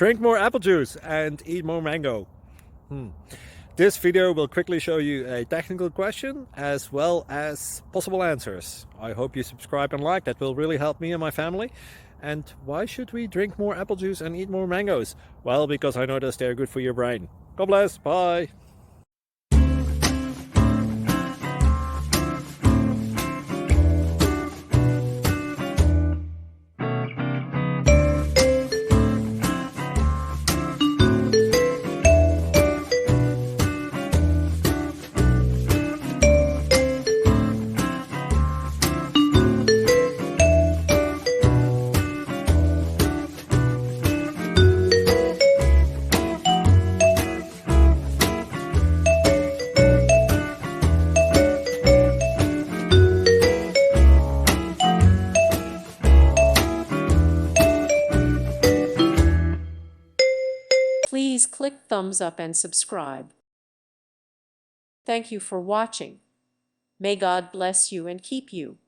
Drink more apple juice and eat more mango. This video will quickly show you a technical question as well as possible answers. I hope you subscribe and like, that will really help me and my family. And why should we drink more apple juice and eat more mangoes? Well, because I noticed they're good for your brain. God bless, bye! Please click thumbs up and subscribe. Thank you for watching. May God bless you and keep you.